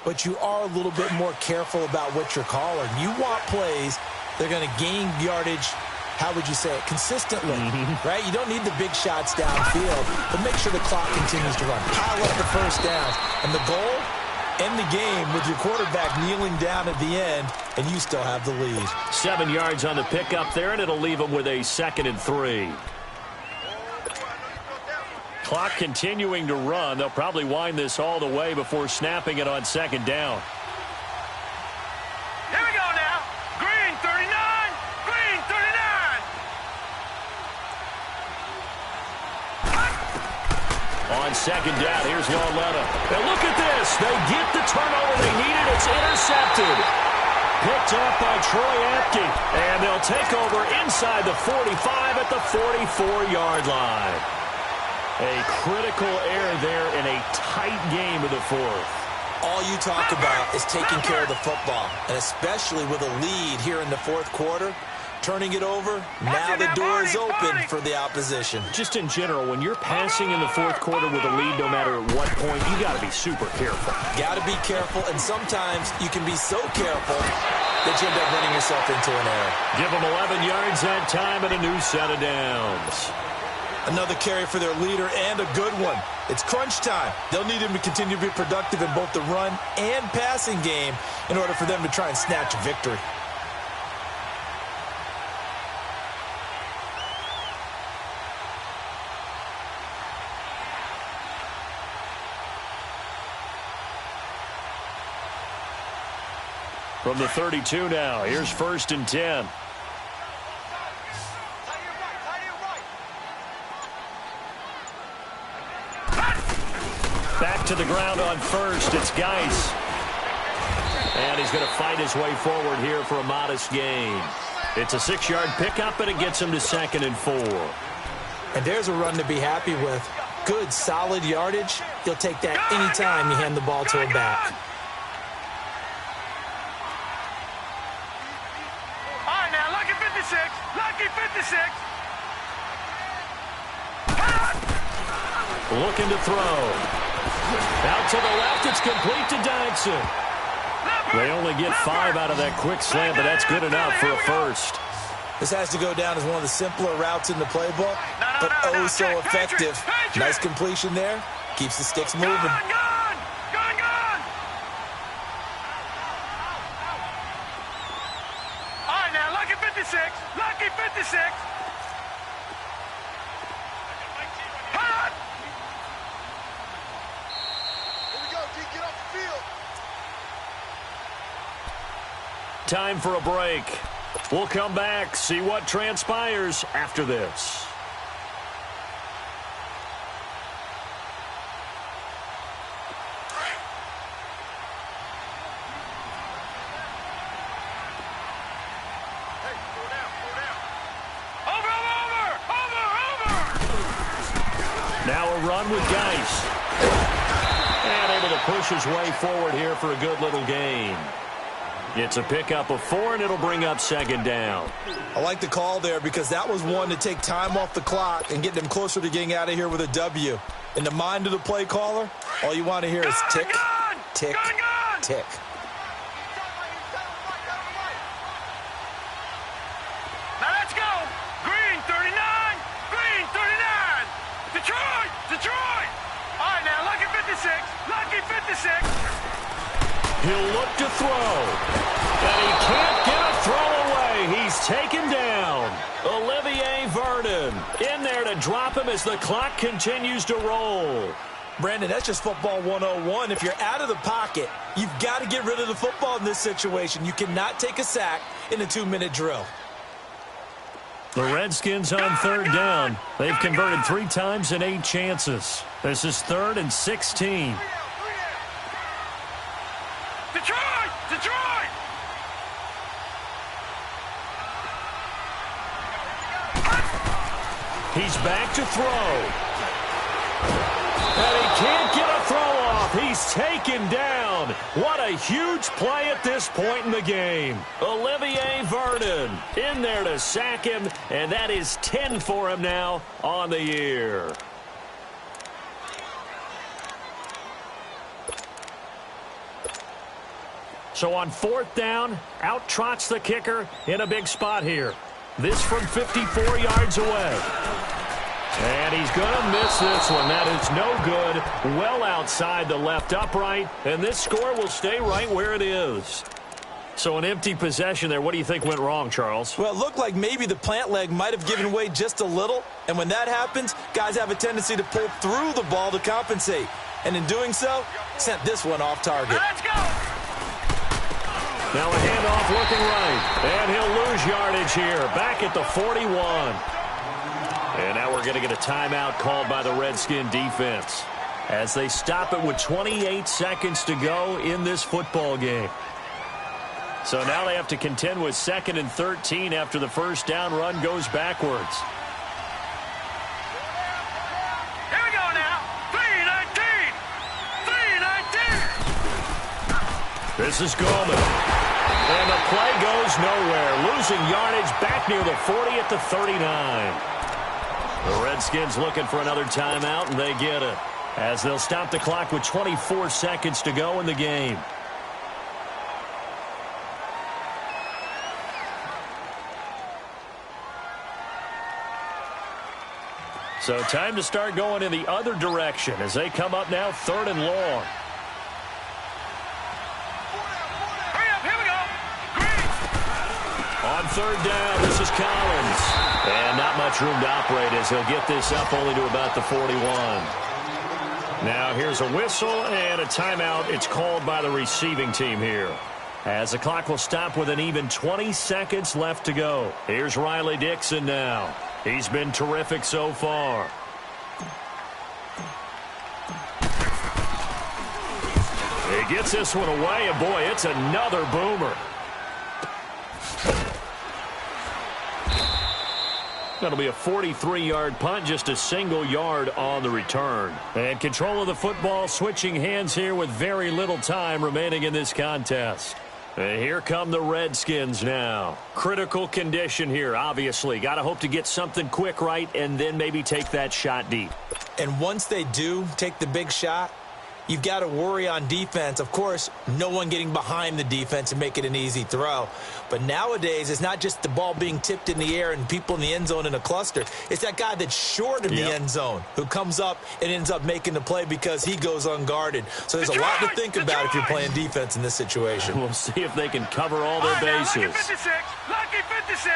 But you are a little bit more careful about what you're calling. You want plays that are going to gain yardage, how would you say it, consistently, right? You don't need the big shots downfield, but make sure the clock continues to run. Pile up the first downs. And the goal, end the game with your quarterback kneeling down at the end, and you still have the lead. 7 yards on the pickup there, and it'll leave them with a 2nd and 3. Clock continuing to run. They'll probably wind this all the way before snapping it on 2nd down. Here we go now. Green 39. Green 39. On 2nd down, here's Lauletta. And look at this. They get the turnover they needed. It's intercepted. Picked up by Troy Apke. And they'll take over inside the 45 at the 44-yard line. A critical error there in a tight game of the 4th. All you talk about is taking care of the football, and especially with a lead here in the 4th quarter, turning it over, now the door is open for the opposition. Just in general, when you're passing in the 4th quarter with a lead, no matter at what point, you got to be super careful. Got to be careful, and sometimes you can be so careful that you end up running yourself into an error. Give them 11 yards that time and a new set of downs. Another carry for their leader, and a good one. It's crunch time. They'll need him to continue to be productive in both the run and passing game in order for them to try and snatch a victory. From the 32 now, here's 1st and 10. Back to the ground on 1st. It's Geis. And he's going to fight his way forward here for a modest gain. It's a 6-yard pickup, and it gets him to 2nd and 4. And there's a run to be happy with. Good, solid yardage. You'll take that any time you hand the ball to a back. All right, now, lucky 56. Lucky 56. Looking to throw. Out to the left, it's complete to Dodson. They only get 5 out of that quick slant, but that's good enough for a 1st. This has to go down as one of the simpler routes in the playbook, but oh so effective. Nice completion there. Keeps the sticks moving. Gone. All right, now, lucky 56. Lucky 56. Time for a break. We'll come back, see what transpires after this. Now a run with Geis. And able to push his way forward here for a good little gain. It's a pickup of 4, and it'll bring up 2nd down. I like the call there because that was one to take time off the clock and get them closer to getting out of here with a W. In the mind of the play caller, all you want to hear is tick, tick, tick. Now let's go. Green 39. Green 39. Detroit. All right, now, lucky 56. Lucky 56. He'll look to throw. And he can't get a throw away. He's taken down. Olivier Vernon in there to drop him as the clock continues to roll. Brandon, that's just football 101. If you're out of the pocket, you've got to get rid of the football in this situation. You cannot take a sack in a 2-minute drill. The Redskins on 3rd down. They've converted 3 times in 8 chances. This is 3rd and 16. Detroit! He's back to throw. And he can't get a throw He's taken down. What a huge play at this point in the game. Olivier Vernon in there to sack him, and that is 10 for him now on the year. So on 4th down, out trots the kicker in a big spot here. This from 54 yards away. And he's going to miss this one. That is no good. Well outside the left upright. And this score will stay right where it is. So an empty possession there. What do you think went wrong, Charles? Well, it looked like maybe the plant leg might have given way just a little. And when that happens, guys have a tendency to pull through the ball to compensate. And in doing so, sent this one off target. Let's go! Now a handoff looking right. And he'll lose yardage here. Back at the 41. And now we're going to get a timeout called by the Redskin defense as they stop it with 28 seconds to go in this football game. So now they have to contend with 2nd and 13 after the first down run goes backwards. Here we go now. 3-19. 3-19. This is Goldman. And the play goes nowhere. Losing yardage back near the 40 at the 39. The Redskins looking for another timeout, and they get it as they'll stop the clock with 24 seconds to go in the game. So time to start going in the other direction as they come up now 3rd and long. Hurry up, here we go. Green. On 3rd down, this is Collins. And not much room to operate as he'll get this up only to about the 41. Now here's a whistle and a timeout. It's called by the receiving team here. As the clock will stop with an even 20 seconds left to go. Here's Riley Dixon now. He's been terrific so far. He gets this one away, and boy, it's another boomer. That'll be a 43-yard punt, just a single yard on the return. And control of the football switching hands here with very little time remaining in this contest. And here come the Redskins now. Critical condition here, obviously. Got to hope to get something quick right and then maybe take that shot deep. And once they do take the big shot, you've got to worry on defense. Of course, no one getting behind the defense and make it an easy throw. But nowadays, it's not just the ball being tipped in the air and people in the end zone in a cluster. It's that guy that's short in the end zone who comes up and ends up making the play because he goes unguarded. So there's a lot to think about if you're playing defense in this situation. We'll see if they can cover all their bases. Lucky 56. Lucky 56.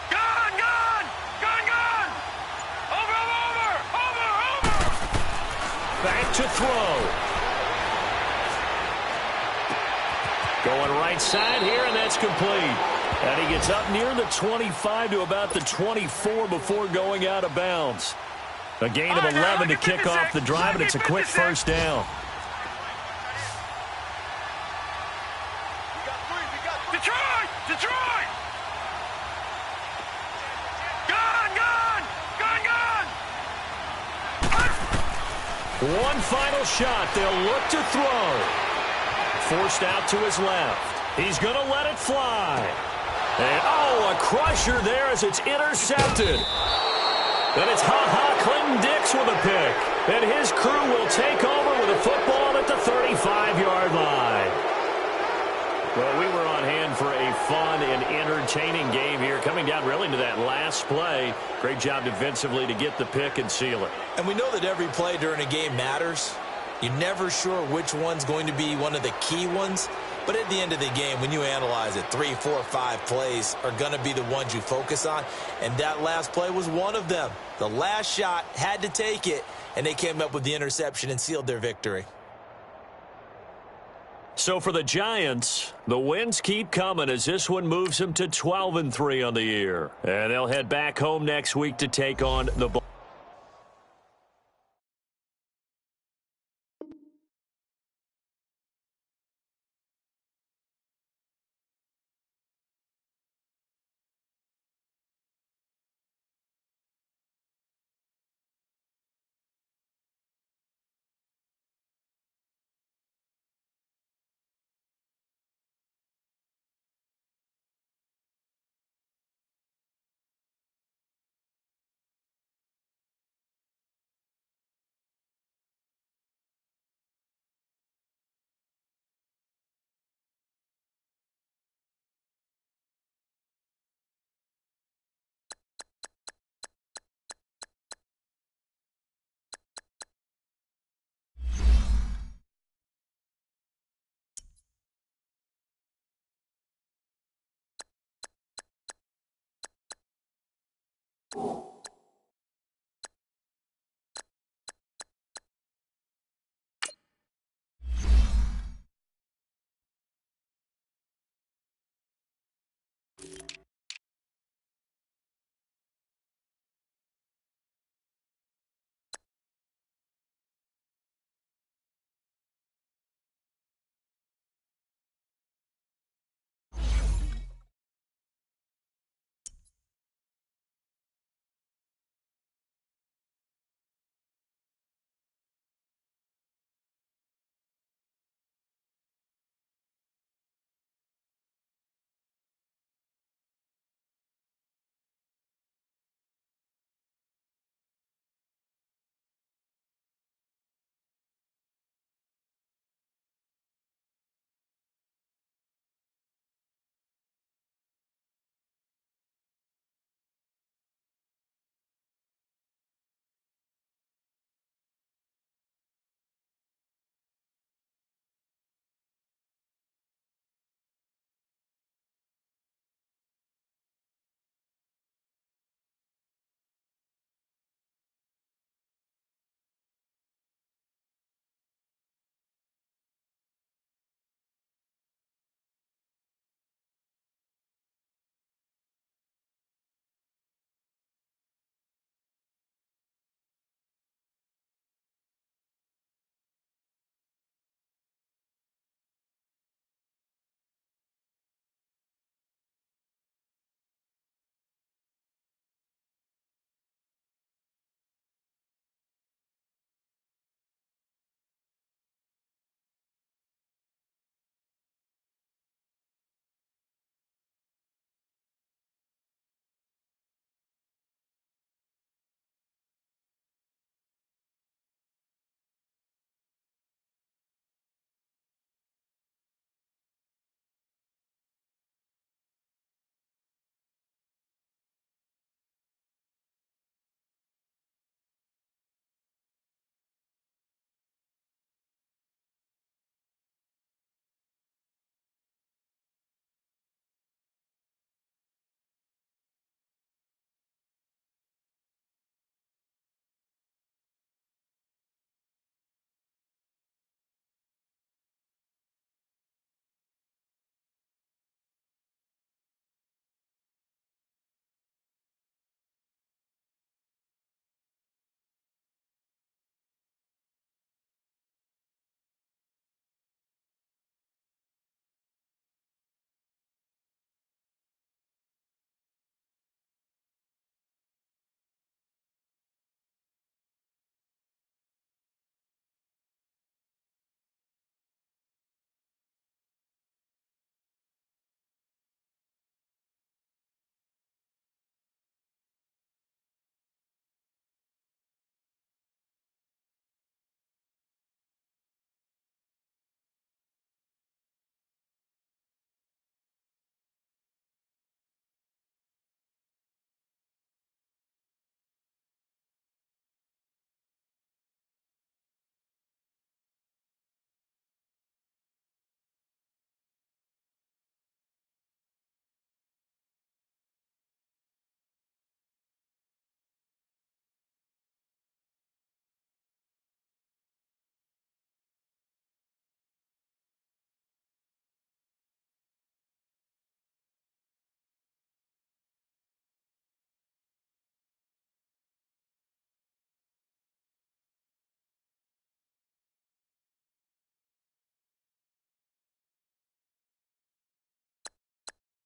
Gone, gone. Gone, gone. Over. Back to throw. Going right side here, and that's complete. And he gets up near the 25 to about the 24 before going out of bounds. A gain of 11 to kick off the drive, and it's a quick first down. Detroit! Detroit! Gone! One final shot. They'll look to throw. Forced out to his left. He's going to let it fly. And, a crusher there as it's intercepted. And it's Clinton Dix with a pick. And his crew will take over with a football at the 35-yard line. Well, we were on hand for a fun and entertaining game here, coming down really to that last play. Great job defensively to get the pick and seal it. And we know that every play during a game matters. You're never sure which one's going to be one of the key ones. But at the end of the game, when you analyze it, 3, 4, 5 plays are going to be the ones you focus on. And that last play was one of them. The last shot had to take it, and they came up with the interception and sealed their victory. So for the Giants, the wins keep coming as this one moves them to 12-3 on the year. And they'll head back home next week to take on the Oh,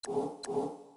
oh.